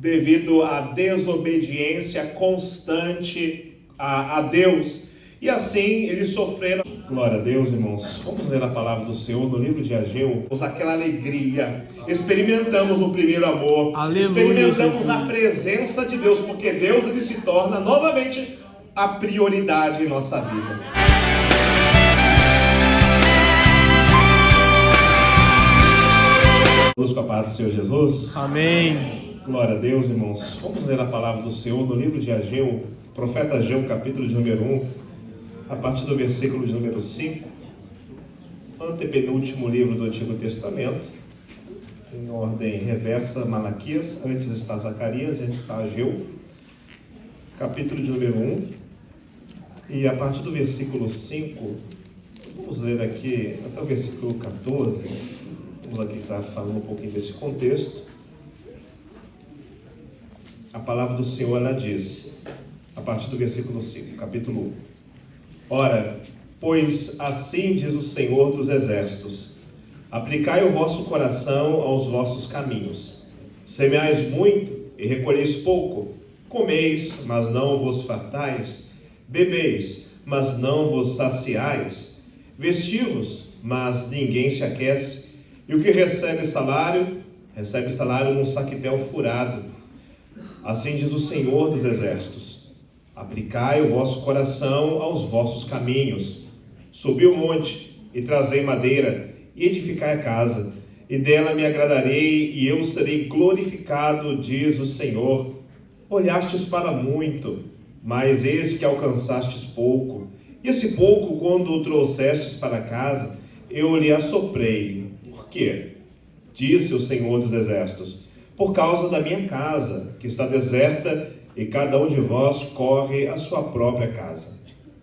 devido à desobediência constante a Deus. E assim eles sofreram. Glória a Deus, irmãos. Vamos ler a palavra do Senhor no livro de Ageu. Aquela alegria. Experimentamos o primeiro amor. Aleluia, experimentamos Jesus. A presença de Deus, porque Deus ele se torna novamente a prioridade em nossa vida. Com a paz do Senhor Jesus. Amém. Glória a Deus, irmãos. Vamos ler a palavra do Senhor no livro de Ageu, profeta Ageu, capítulo de número 1, a partir do versículo de número 5, antepenúltimo livro do Antigo Testamento, em ordem reversa, Malaquias, antes está Zacarias, antes está Ageu, capítulo de número 1, e a partir do versículo 5, vamos ler aqui até o versículo 14, vamos aqui estar falando um pouquinho desse contexto. A palavra do Senhor, ela diz, a partir do versículo 5, capítulo 1. Ora, pois assim diz o Senhor dos Exércitos, aplicai o vosso coração aos vossos caminhos. Semeais muito e recolheis pouco. Comeis, mas não vos fartais. Bebeis, mas não vos saciais. Vestivos, mas ninguém se aquece. E o que recebe salário num saquetel furado. Assim diz o Senhor dos Exércitos, aplicai o vosso coração aos vossos caminhos. Subi o monte e trazei madeira e edificai a casa, e dela me agradarei e eu serei glorificado, diz o Senhor. Olhastes para muito, mas eis que alcançastes pouco, e esse pouco, quando o trouxestes para casa, eu lhe assoprei. Por quê? Disse o Senhor dos Exércitos, por causa da minha casa, que está deserta, e cada um de vós corre a sua própria casa.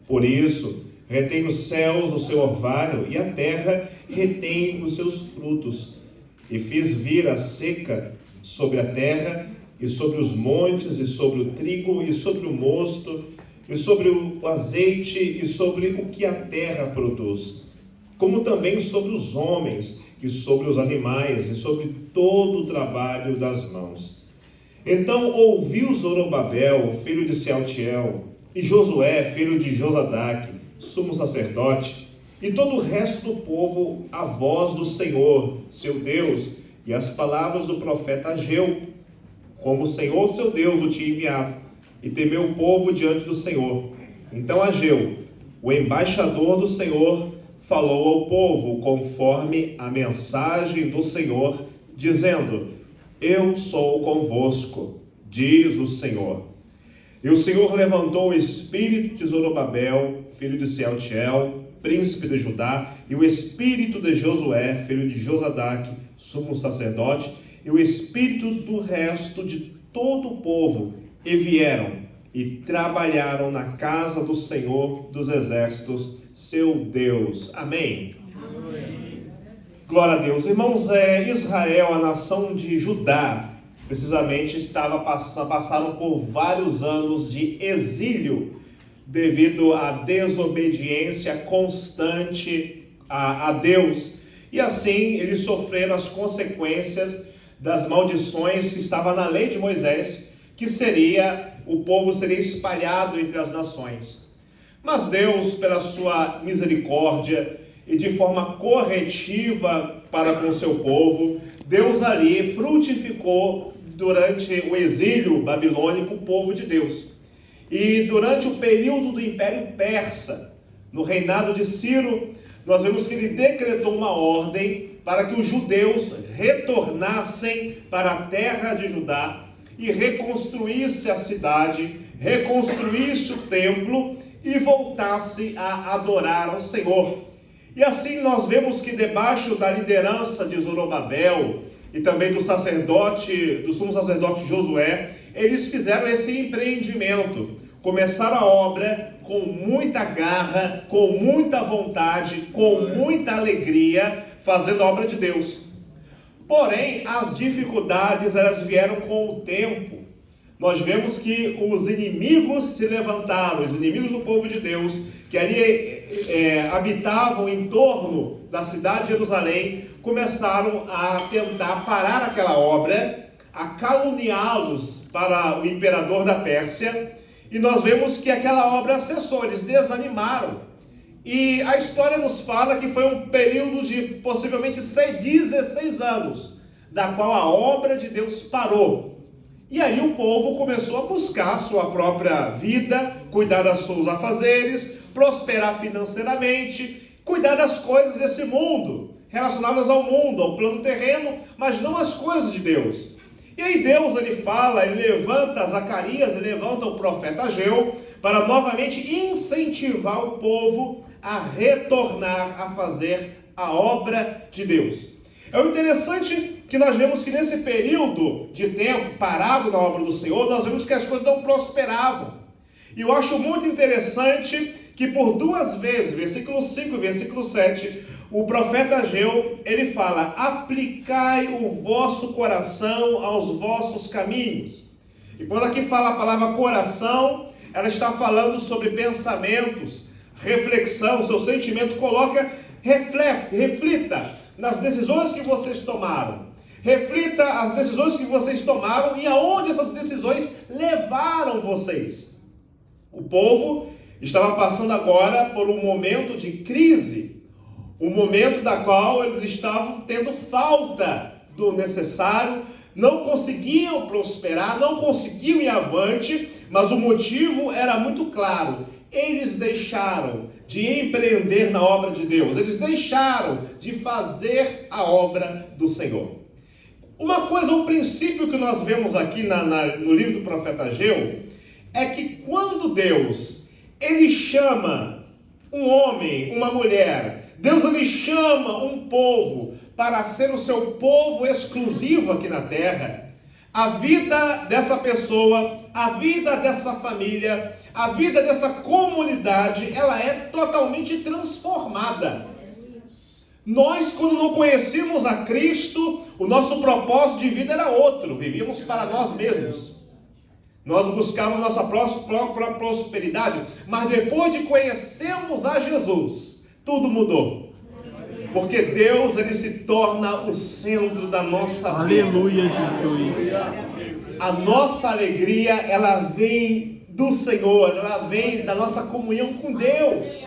Por isso, retém os céus o seu orvalho, e a terra retém os seus frutos. E fiz vir a seca sobre a terra, e sobre os montes, e sobre o trigo, e sobre o mosto, e sobre o azeite, e sobre o que a terra produz, como também sobre os homens, e sobre os animais, e sobre todo o trabalho das mãos. Então ouviu Zorobabel, filho de Sealtiel, e Josué, filho de Josadaque, sumo sacerdote, e todo o resto do povo, a voz do Senhor, seu Deus, e as palavras do profeta Ageu, como o Senhor, seu Deus, o tinha enviado, e temeu o povo diante do Senhor. Então Ageu, o embaixador do Senhor, falou ao povo conforme a mensagem do Senhor, dizendo, eu sou convosco, diz o Senhor. E o Senhor levantou o espírito de Zorobabel, filho de Sealtiel, príncipe de Judá, e o espírito de Josué, filho de Josadaque, sumo sacerdote, e o espírito do resto de todo o povo, e vieram e trabalharam na casa do Senhor dos Exércitos, seu Deus. Amém. Amém. Glória a Deus. Irmãos, Israel, a nação de Judá, precisamente passaram por vários anos de exílio devido à desobediência constante a Deus. E assim eles sofreram as consequências das maldições que estavam na lei de Moisés, que seria, o povo seria espalhado entre as nações. Mas Deus, pela sua misericórdia e de forma corretiva para com o seu povo, Deus ali frutificou durante o exílio babilônico o povo de Deus. E durante o período do Império Persa, no reinado de Ciro, nós vemos que ele decretou uma ordem para que os judeus retornassem para a terra de Judá e reconstruísse a cidade, reconstruísse o templo e voltasse a adorar ao Senhor. E assim nós vemos que debaixo da liderança de Zorobabel e também do sumo sacerdote Josué, eles fizeram esse empreendimento, começaram a obra com muita garra, com muita vontade, com muita alegria, fazendo a obra de Deus. Porém, as dificuldades, elas vieram com o tempo. Nós vemos que os inimigos se levantaram, os inimigos do povo de Deus, que ali habitavam em torno da cidade de Jerusalém, começaram a tentar parar aquela obra, a caluniá-los para o imperador da Pérsia, e nós vemos que aquela obra cessou, eles desanimaram. E a história nos fala que foi um período de possivelmente 16 anos, da qual a obra de Deus parou. E aí o povo começou a buscar a sua própria vida, cuidar dos seus afazeres, prosperar financeiramente, cuidar das coisas desse mundo, relacionadas ao mundo, ao plano terreno, mas não às coisas de Deus. E aí Deus, ele fala, ele levanta Zacarias, ele levanta o profeta Ageu, para novamente incentivar o povo a retornar a fazer a obra de Deus. É o interessante que nós vemos que nesse período de tempo parado na obra do Senhor, nós vemos que as coisas não prosperavam. E eu acho muito interessante que por duas vezes, versículo 5 e versículo 7, o profeta Ageu, ele fala: aplicai o vosso coração aos vossos caminhos. E quando aqui fala a palavra coração, ela está falando sobre pensamentos, reflexão, seu sentimento. Reflita nas decisões que vocês tomaram. Reflita as decisões que vocês tomaram e aonde essas decisões levaram vocês. O povo estava passando agora por um momento de crise, um momento da qual eles estavam tendo falta do necessário, não conseguiam prosperar, não conseguiam ir avante, mas o motivo era muito claro: eles deixaram de empreender na obra de Deus, eles deixaram de fazer a obra do Senhor. Uma coisa, um princípio que nós vemos aqui no livro do profeta Ageu, é que quando Deus, ele chama um homem, uma mulher, Deus, ele chama um povo para ser o seu povo exclusivo aqui na terra, a vida dessa pessoa, a vida dessa família, a vida dessa comunidade, ela é totalmente transformada. Nós, quando não conhecíamos a Cristo, o nosso propósito de vida era outro, vivíamos para nós mesmos. Nós buscávamos nossa própria prosperidade, mas depois de conhecermos a Jesus, tudo mudou. Porque Deus, ele se torna o centro da nossa vida. Aleluia, Jesus. A nossa alegria, ela vem do Senhor, ela vem da nossa comunhão com Deus.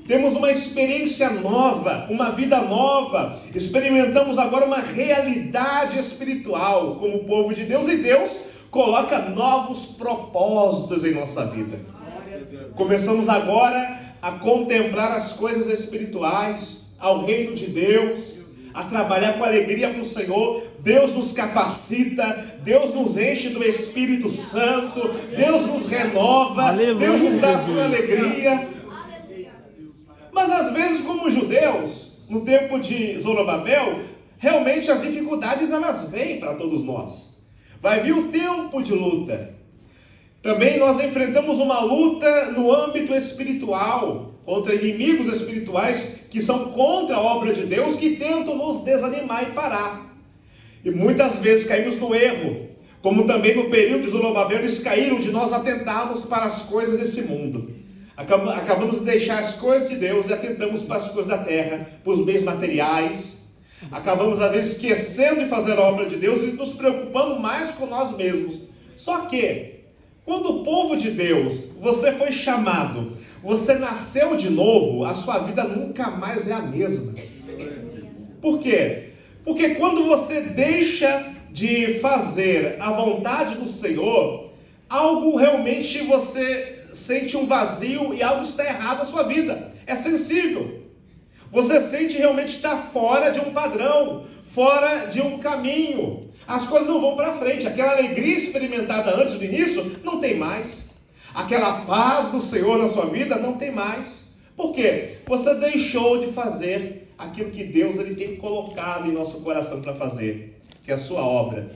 Temos uma experiência nova, uma vida nova. Experimentamos agora uma realidade espiritual como povo de Deus, e Deus coloca novos propósitos em nossa vida. Começamos agora a contemplar as coisas espirituais, ao reino de Deus, a trabalhar com alegria para o Senhor. Deus nos capacita, Deus nos enche do Espírito Santo, Deus nos renova, aleluia, Deus nos dá a sua alegria. Mas às vezes, como judeus, no tempo de Zorobabel, realmente as dificuldades elas vêm para todos nós. Vai vir o tempo de luta. Também nós enfrentamos uma luta no âmbito espiritual, contra inimigos espirituais que são contra a obra de Deus, que tentam nos desanimar e parar. E muitas vezes caímos no erro, como também no período de Zorobabel eles caíram de nós atentarmos para as coisas desse mundo. Acabamos de deixar as coisas de Deus e atentamos para as coisas da terra, para os bens materiais. Acabamos às vezes esquecendo de fazer a obra de Deus e nos preocupando mais com nós mesmos. Só que, quando o povo de Deus, você foi chamado, você nasceu de novo, a sua vida nunca mais é a mesma. Por quê? Porque quando você deixa de fazer a vontade do Senhor, algo realmente você sente um vazio e algo está errado na sua vida. É sensível. Você sente realmente estar fora de um padrão, fora de um caminho. As coisas não vão para frente. Aquela alegria experimentada antes do início não tem mais. Aquela paz do Senhor na sua vida não tem mais. Por quê? Você deixou de fazer aquilo que Deus ele tem colocado em nosso coração para fazer, que é a sua obra.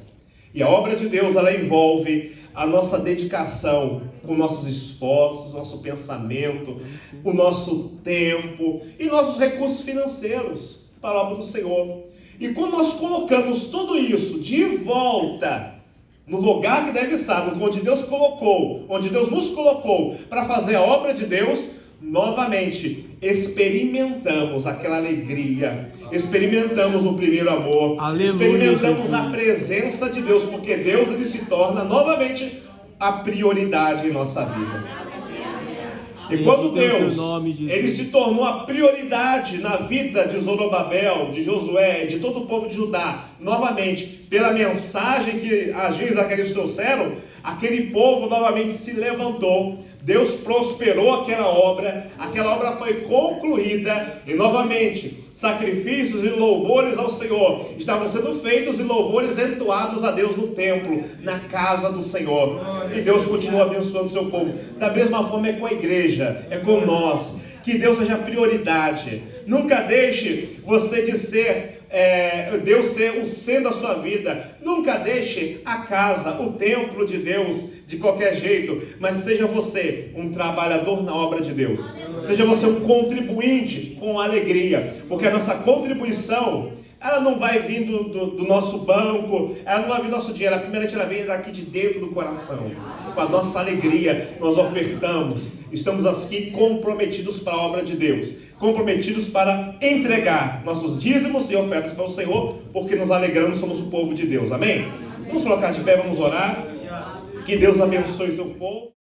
E a obra de Deus, ela envolve a nossa dedicação, os nossos esforços, nosso pensamento, o nosso tempo e nossos recursos financeiros para a obra do Senhor. E quando nós colocamos tudo isso de volta no lugar que deve estar, onde Deus colocou, onde Deus nos colocou para fazer a obra de Deus, novamente experimentamos aquela alegria, experimentamos o primeiro amor, Aleluia, experimentamos Jesus. a presença de Deus, porque Deus ele se torna novamente a prioridade em nossa vida. E quando Deus ele se tornou a prioridade na vida de Zorobabel, de Josué, de todo o povo de Judá, novamente, pela mensagem que Agir e Zacarias trouxeram, aquele povo novamente se levantou. Deus prosperou aquela obra foi concluída e novamente sacrifícios e louvores ao Senhor estavam sendo feitos e louvores entoados a Deus no templo, na casa do Senhor. E Deus continua abençoando o seu povo. Da mesma forma é com a igreja, é com nós. Que Deus seja prioridade. Nunca deixe você de ser Deus ser o centro da sua vida. Nunca deixe a casa, o templo de Deus de qualquer jeito, mas seja você um trabalhador na obra de Deus. Seja você um contribuinte com alegria, porque a nossa contribuição, ela não vai vir do nosso banco, ela não vai vir do nosso dinheiro, primeiramente ela vem daqui de dentro do coração. Com a nossa alegria nós ofertamos, estamos aqui comprometidos para a obra de Deus, comprometidos para entregar nossos dízimos e ofertas para o Senhor, porque nos alegramos, somos o povo de Deus, amém? Vamos colocar de pé, vamos orar. Que Deus abençoe o seu povo.